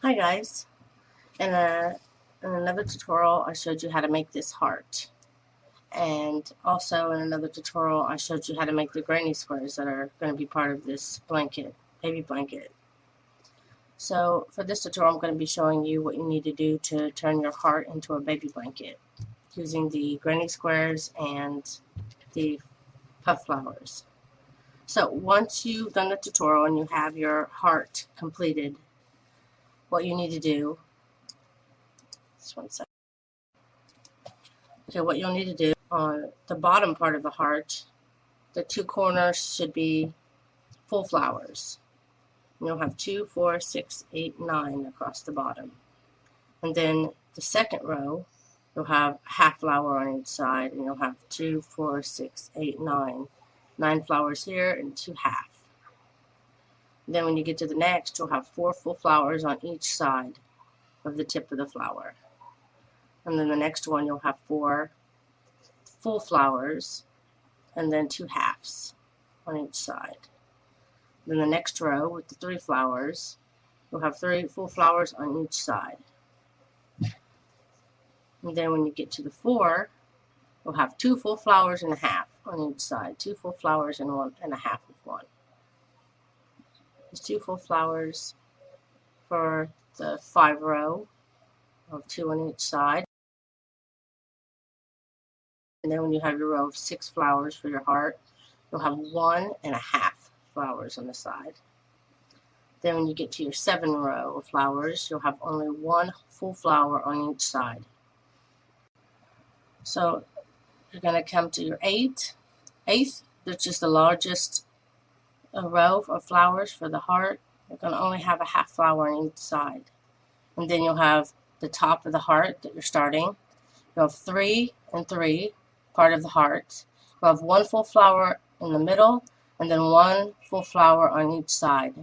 Hi guys, in another tutorial I showed you how to make this heart, and also in another tutorial I showed you how to make the granny squares that are going to be part of this blanket, baby blanket. So for this tutorial I'm going to be showing you what you need to do to turn your heart into a baby blanket using the granny squares and the puff flowers. So once you've done the tutorial and you have your heart completed, what you need to do, just one second. Okay, what you'll need to do on the bottom part of the heart, the two corners should be full flowers. And you'll have 2, 4, 6, 8, 9 across the bottom. And then the second row, you'll have half flower on each side, and you'll have 2, 4, 6, 8, 9. 9 flowers here and 2 half. And then when you get to the next, you'll have 4 full flowers on each side of the tip of the flower. And then the next one, you'll have 4 full flowers and then 2 halves on each side. Then the next row with the 3 flowers, you'll have 3 full flowers on each side. And then when you get to the 4, you'll have 2 full flowers and a half on each side. 2 full flowers and 1 and a half of one. There's 2 full flowers for the 5 row of 2 on each side. And then when you have your row of 6 flowers for your heart, you'll have 1 and a half flowers on the side. Then when you get to your 7 row of flowers, you'll have only 1 full flower on each side. So you're going to come to your 8th, which is the largest row of flowers for the heart. You're going to only have a half flower on each side. And then you'll have the top of the heart that you're starting. You'll have 3 and 3. Part of the heart. You'll have 1 full flower in the middle and then 1 full flower on each side.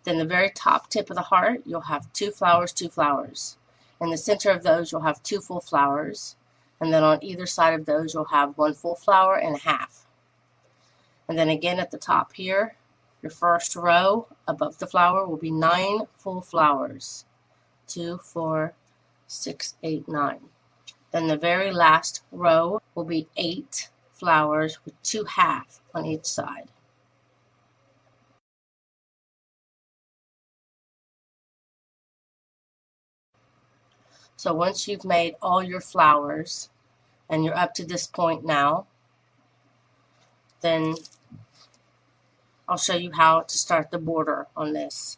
Then the very top tip of the heart, you'll have 2 flowers, 2 flowers. In the center of those, you'll have 2 full flowers. And then on either side of those, you'll have 1 full flower and a half. And then again at the top here, your first row above the flower will be 9 full flowers. 2, 4, 6, 8, 9. Then the very last row will be 8 flowers with 2 half on each side. So once you've made all your flowers and you're up to this point now, then I'll show you how to start the border on this.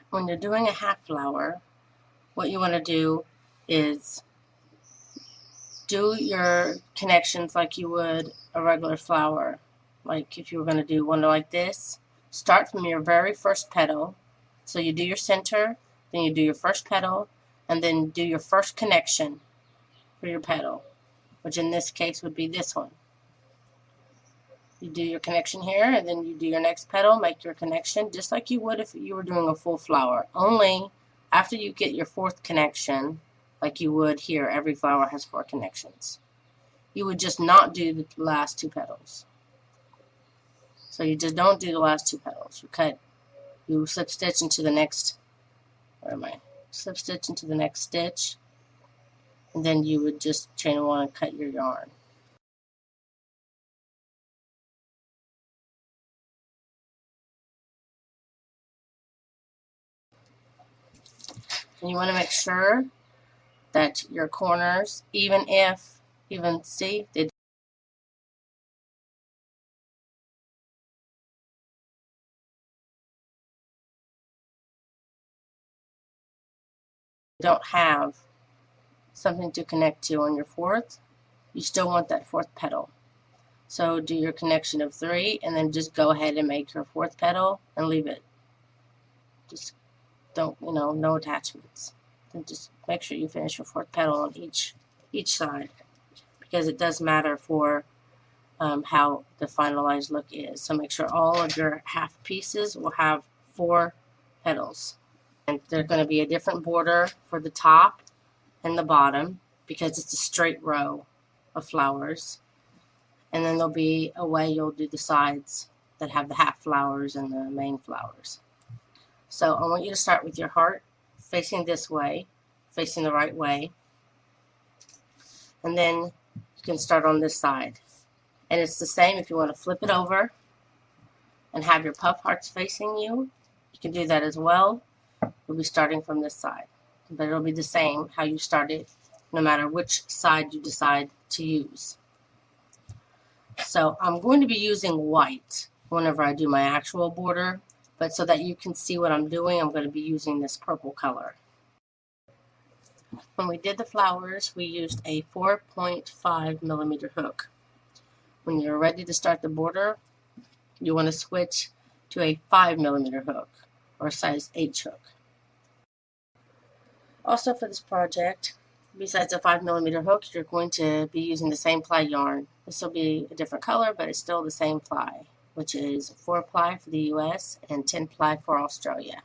When you're doing a half flower, what you want to do is do your connections like you would a regular flower. Like if you were going to do one like this, start from your very first petal. So you do your center, then you do your first petal, and then do your first connection for your petal, which in this case would be this one. You do your connection here, and then you do your next petal, make your connection, just like you would if you were doing a full flower. Only after you get your 4th connection, like you would here, every flower has 4 connections. You would just not do the last 2 petals. So you just don't do the last 2 petals. You slip stitch into the next, slip stitch into the next stitch, and then you would just chain 1 and cut your yarn. And you want to make sure that your corners, even see, they don't have something to connect to on your 4th, you still want that 4th petal. So do your connection of 3 and then just go ahead and make your 4th petal and leave it. Just don't, no attachments. Then just make sure you finish your 4th petal on each side, because it does matter for how the finalized look is. So make sure all of your half pieces will have 4 petals. And there's going to be a different border for the top and the bottom because it's a straight row of flowers. And then there'll be a way you'll do the sides that have the half flowers and the main flowers. So I want you to start with your heart facing this way, facing the right way, and then you can start on this side. And it's the same if you want to flip it over and have your puff hearts facing you. You can do that as well. You'll be starting from this side, but it'll be the same how you started, no matter which side you decide to use. So I'm going to be using white whenever I do my actual border, but so that you can see what I'm doing, I'm going to be using this purple color. When we did the flowers, we used a 4.5 millimeter hook. When you're ready to start the border, you want to switch to a 5 millimeter hook or a size H hook. Also for this project, besides a 5 millimeter hook, you're going to be using the same ply yarn. This will be a different color, but it's still the same ply, which is 4 ply for the US and 10 ply for Australia.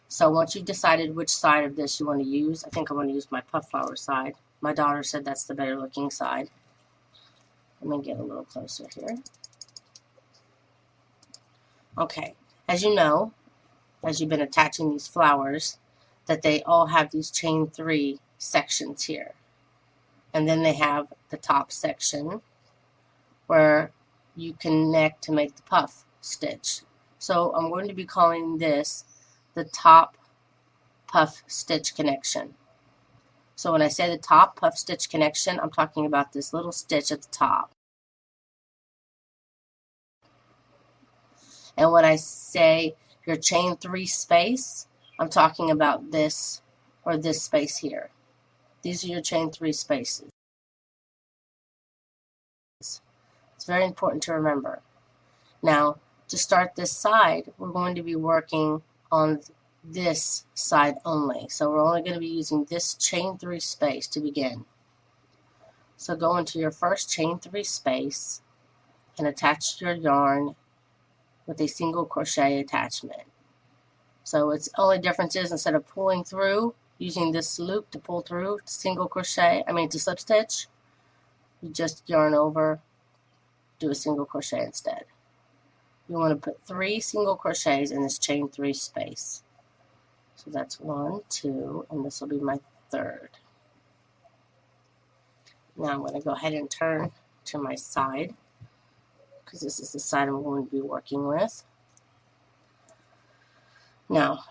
So once you've decided which side of this you want to use, I think I want to use my puff flower side. My daughter said that's the better looking side. Let me get a little closer here. Okay, as you know, as you've been attaching these flowers, that they all have these chain 3 sections here. And then they have the top section where you connect to make the puff stitch. So I'm going to be calling this the top puff stitch connection. So when I say the top puff stitch connection, I'm talking about this little stitch at the top. And when I say your chain 3 space, I'm talking about this or this space here. These are your chain 3 spaces. It's very important to remember. Now, to start this side, we're going to be working on this side only. So we're only going to be using this chain 3 space to begin. So go into your first chain 3 space and attach your yarn with a single crochet attachment. So its only difference is instead of pulling through, using this loop to pull through to slip stitch, you just yarn over, do a single crochet instead. You want to put 3 single crochets in this chain 3 space. So that's 1, 2, and this will be my 3rd. Now I'm going to go ahead and turn to my side, because this is the side I'm going to be working with. Now,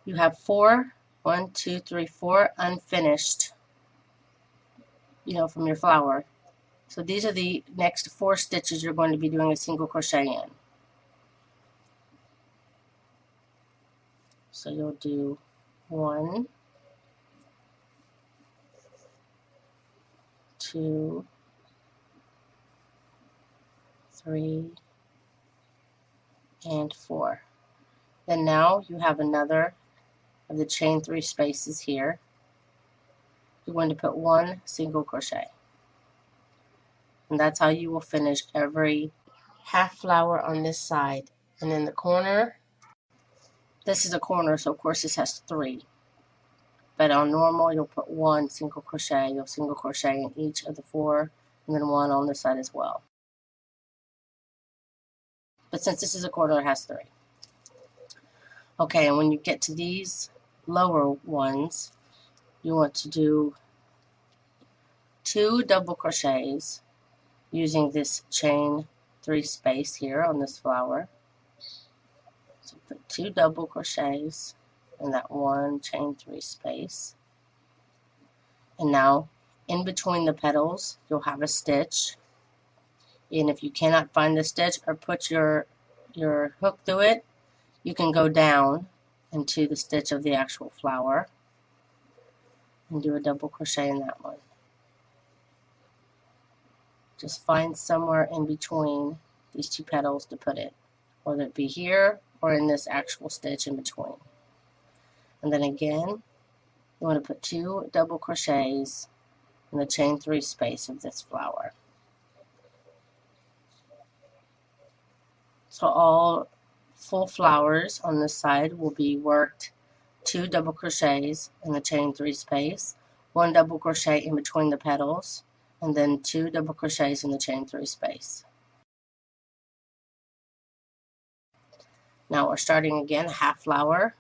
you have 4 unfinished, from your flower. So these are the next 4 stitches you're going to be doing a single crochet in. So you'll do 1, 2, 3, and 4. Then now you have another of the chain 3 spaces here. You're going to put 1 single crochet. And that's how you will finish every half flower on this side. And in the corner, this is a corner, so of course this has 3. But on normal, you'll put 1 single crochet. You'll single crochet in each of the 4, and then 1 on this side as well. But since this is a corner, it has 3. Okay, and when you get to these lower ones, you want to do 2 double crochets using this chain 3 space here on this flower. So put 2 double crochets in that 1 chain 3 space. And now in between the petals, you'll have a stitch. And if you cannot find the stitch or put your hook through it, you can go down into the stitch of the actual flower and do a double crochet in that one. Just find somewhere in between these 2 petals to put it, whether it be here or in this actual stitch in between. And then again, you want to put 2 double crochets in the chain 3 space of this flower. So all full flowers on this side will be worked 2 double crochets in the chain 3 space, 1 double crochet in between the petals, and then 2 double crochets in the chain 3 space. Now we're starting again a half flower.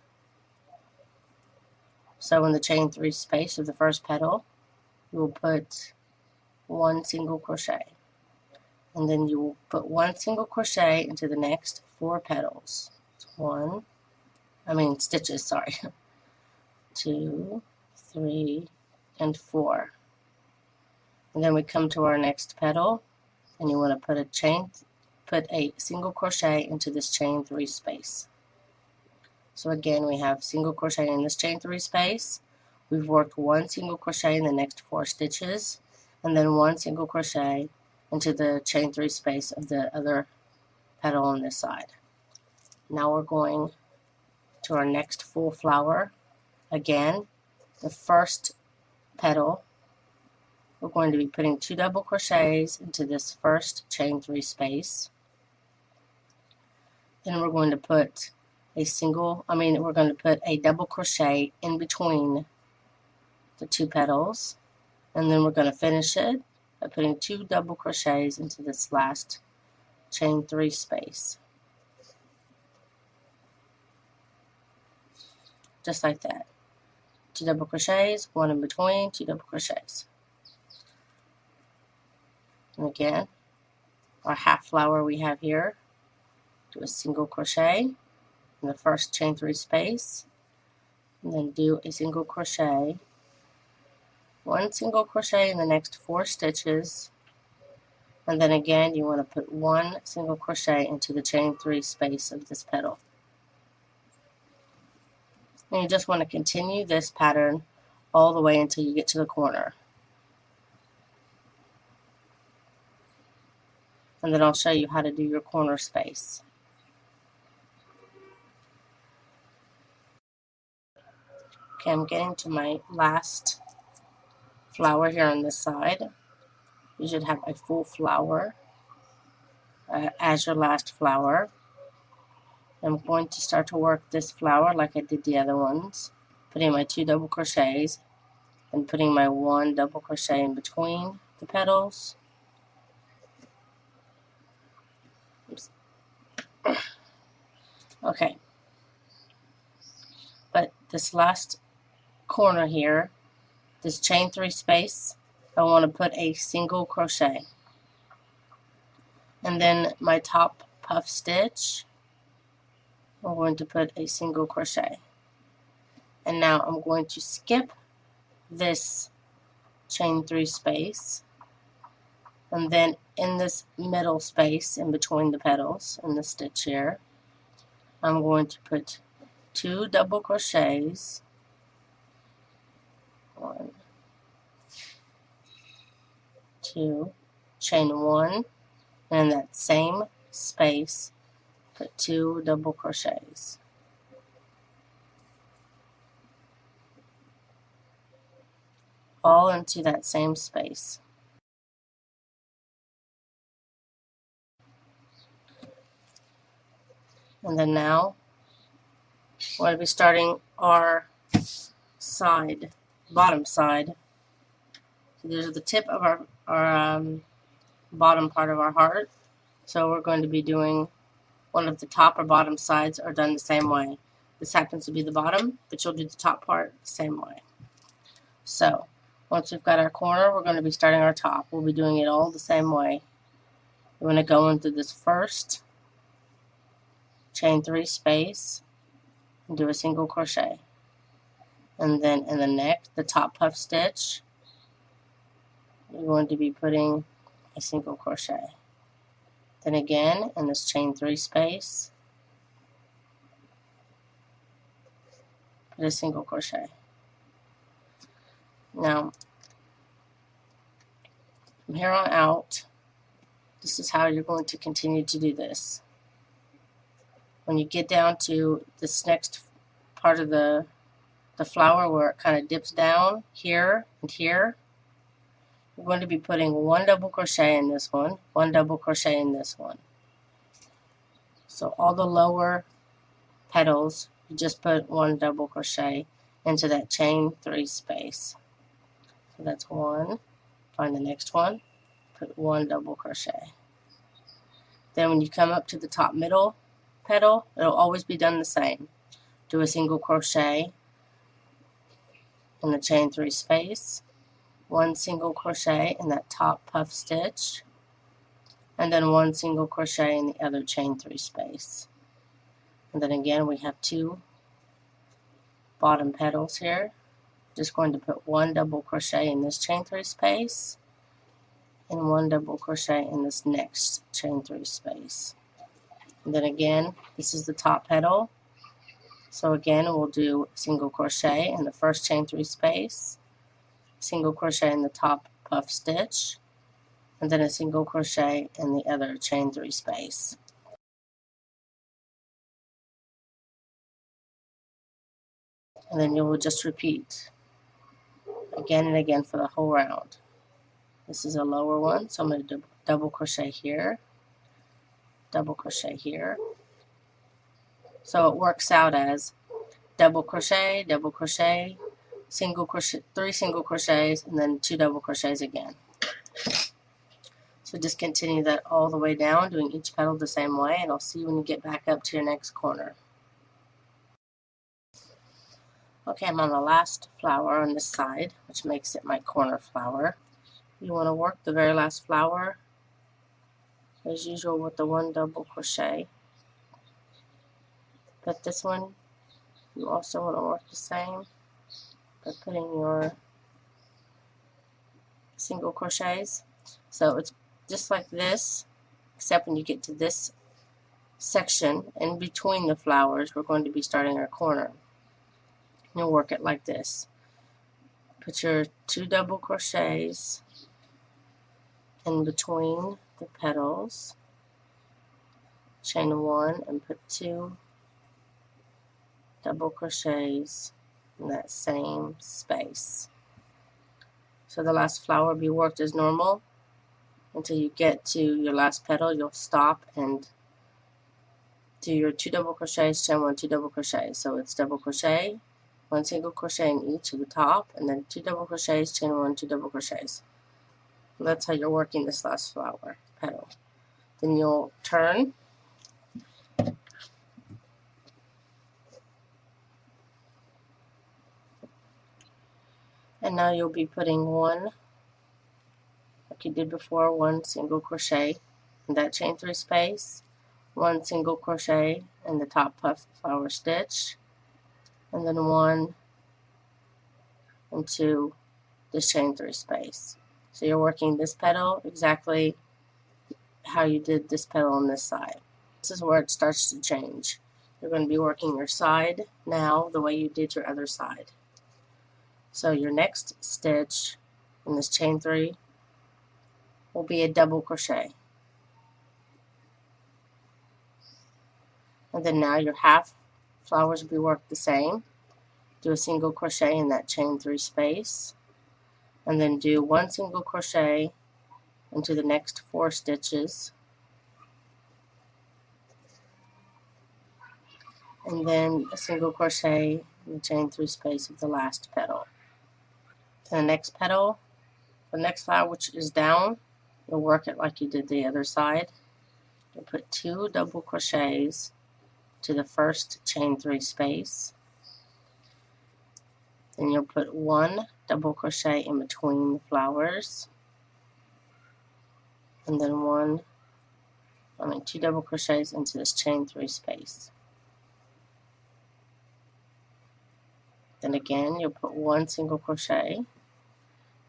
So in the chain 3 space of the first petal, you will put 1 single crochet, and then you will put 1 single crochet into the next 4 petals. Stitches, sorry. 2, 3, and 4. And then we come to our next petal, and you want to put a single crochet into this chain 3 space. So again, we have single crochet in this chain 3 space. We've worked 1 single crochet in the next 4 stitches, and then 1 single crochet into the chain 3 space of the other petal on this side. Now we're going to our next full flower. Again, the first petal, we're going to be putting 2 double crochets into this first chain 3 space. Then we're going to put a double crochet in between the 2 petals, and then we're going to finish it by putting 2 double crochets into this last chain 3 space. Just like that. 2 double crochets, 1 in between, 2 double crochets. And again, our half flower we have here, do a single crochet in the first chain 3 space, and then do a single crochet, 1 single crochet in the next 4 stitches, and then again you want to put 1 single crochet into the chain 3 space of this petal. And you just want to continue this pattern all the way until you get to the corner. And then I'll show you how to do your corner space. Okay, I'm getting to my last flower here on this side. You should have a full flower as your last flower. I'm going to start to work this flower like I did the other ones, putting my 2 double crochets and putting my 1 double crochet in between the petals. Oops. Okay, but this last corner here, this chain 3 space, I want to put a single crochet, and then my top puff stitch, I'm going to put a single crochet. And now I'm going to skip this chain 3 space, and then in this middle space in between the petals in the stitch here, I'm going to put 2 double crochets, 1, 2, chain 1, and in that same space put 2 double crochets. All into that same space. And then now we're going to be starting our side, bottom side. So these are the tip of our bottom part of our heart. So we're going to be doing one of the top or bottom sides are done the same way. This happens to be the bottom, but you'll do the top part the same way. So once we've got our corner, we're going to be starting our top. We'll be doing it all the same way. We're going to go into this first chain 3 space and do a single crochet. And then in the next, the top puff stitch, we're going to be putting a single crochet. Then again, in this chain 3 space, put a single crochet. Now, from here on out, this is how you're going to continue to do this. When you get down to this next part of the flower where it kind of dips down here and here, you're going to be putting 1 double crochet in this one, 1 double crochet in this one. So all the lower petals, you just put 1 double crochet into that chain 3 space. So that's 1, find the next one, put 1 double crochet. Then when you come up to the top middle, petal, it'll always be done the same. Do a single crochet in the chain 3 space, 1 single crochet in that top puff stitch, and then 1 single crochet in the other chain 3 space. And then again we have 2 bottom petals here. Just going to put 1 double crochet in this chain 3 space and 1 double crochet in this next chain 3 space. And then again, this is the top petal. So again, we'll do single crochet in the first chain 3 space, single crochet in the top puff stitch, and then a single crochet in the other chain 3 space. And then you will just repeat again and again for the whole round. This is a lower one, so I'm going to double crochet here, double crochet here. So it works out as double crochet, single crochet, 3 single crochets, and then 2 double crochets again. So just continue that all the way down, doing each petal the same way, and I'll see you when you get back up to your next corner. Okay, I'm on the last flower on this side, which makes it my corner flower. You want to work the very last flower, as usual, with the 1 double crochet. But this one, you also want to work the same by putting your single crochets. So it's just like this, except when you get to this section in between the flowers, we're going to be starting our corner. You'll work it like this. Put your 2 double crochets in between the petals, chain 1, and put 2 double crochets in that same space. So the last flower will be worked as normal until you get to your last petal. You'll stop and do your 2 double crochets, chain 1, 2 double crochets. So it's double crochet, 1 single crochet in each of the top, and then 2 double crochets, chain 1, 2 double crochets. So that's how you're working this last flower petal. Then you'll turn and now you'll be putting 1, like you did before, 1 single crochet in that chain 3 space, 1 single crochet in the top puff flower stitch, and then 1 into this chain 3 space. So you're working this petal exactly how you did this petal on this side. This is where it starts to change. You're going to be working your side now the way you did your other side. So your next stitch in this chain 3 will be a double crochet. And then now your half flowers will be worked the same. Do a single crochet in that chain 3 space, and then do 1 single crochet into the next 4 stitches, and then a single crochet in the chain 3 space of the last petal. And the next petal, the next flower which is down, you'll work it like you did the other side. You'll put 2 double crochets to the first chain 3 space. Then you'll put 1 double crochet in between the flowers, and then 2 double crochets into this chain 3 space. Then again, you'll put 1 single crochet.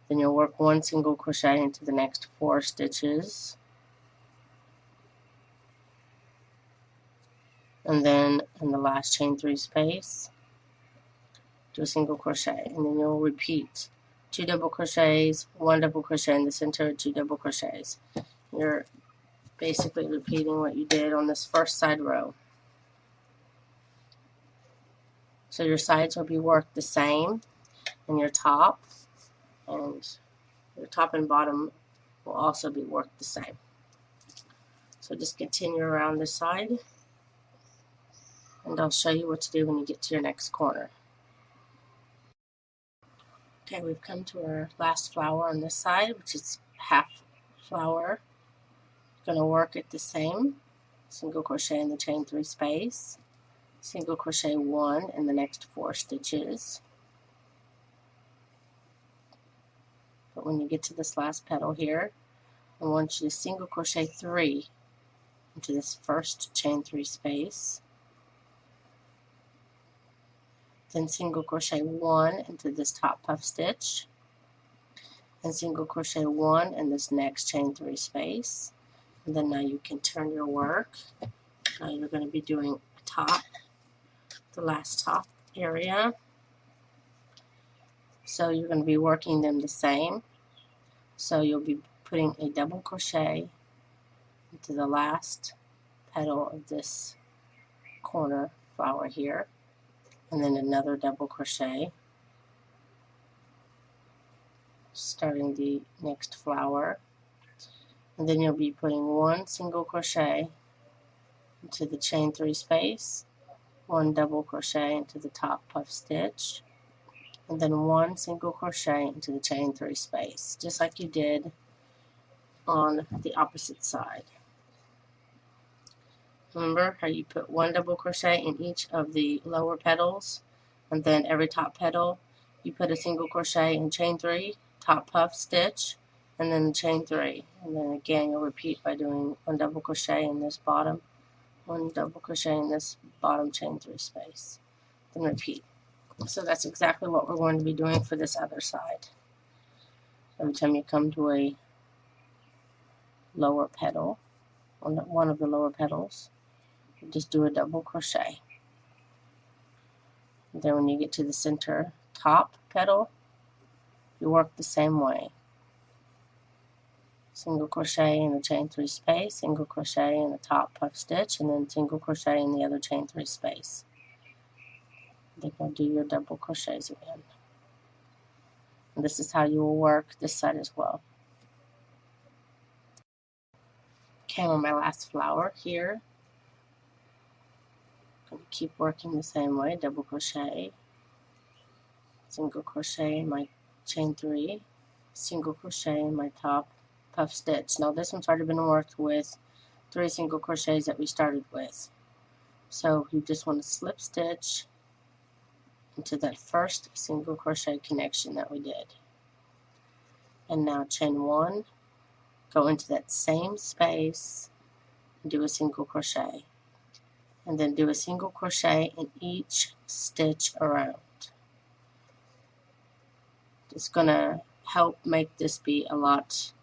Then you'll work 1 single crochet into the next 4 stitches. And then in the last chain 3 space, do a single crochet, and then you'll repeat 2 double crochets, 1 double crochet in the center, 2 double crochets. You're basically repeating what you did on this first side row. So your sides will be worked the same, and your top and bottom will also be worked the same. So just continue around this side, and I'll show you what to do when you get to your next corner. Okay, we've come to our last flower on this side, which is half flower. Going to work it the same. single crochet in the chain 3 space, single crochet 1 in the next 4 stitches. But when you get to this last petal here, I want you to single crochet 3 into this first chain 3 space, then single crochet 1 into this top puff stitch, and single crochet 1 in this next chain 3 space. And then now you can turn your work. Now you're going to be doing a top, the last top area. So you're going to be working them the same. So you'll be putting a double crochet into the last petal of this corner flower here, and then another double crochet starting the next flower, and then you'll be putting 1 single crochet into the chain 3 space, 1 double crochet into the top puff stitch, and then 1 single crochet into the chain 3 space, just like you did on the opposite side. Remember how you put 1 double crochet in each of the lower petals, and then every top petal you put a single crochet in chain 3, top puff stitch, and then chain 3, and then again you'll repeat by doing 1 double crochet in this bottom, 1 double crochet in this bottom chain 3 space, then repeat. So that's exactly what we're going to be doing for this other side. Every time you come to a lower petal, on one of the lower petals, you just do a double crochet. And then when you get to the center top petal, you work the same way. Single crochet in the chain 3 space, single crochet in the top puff stitch, and then single crochet in the other chain 3 space. Then you'll do your double crochets again. And this is how you will work this side as well. Okay, on my last flower here, I'm going to keep working the same way, double crochet, single crochet in my chain 3, single crochet in my top puff stitch. Now this one's already been worked with 3 single crochets that we started with. So you just want to slip stitch into that first single crochet connection that we did. And now chain 1, go into that same space and do a single crochet. And then do a single crochet in each stitch around. It's going to help make this be a lot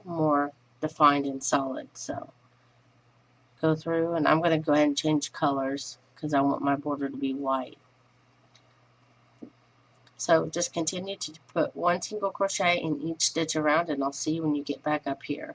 more defined and solid. So go through, and I'm going to go ahead and change colors because I want my border to be white. So just continue to put 1 single crochet in each stitch around, and I'll see you when you get back up here.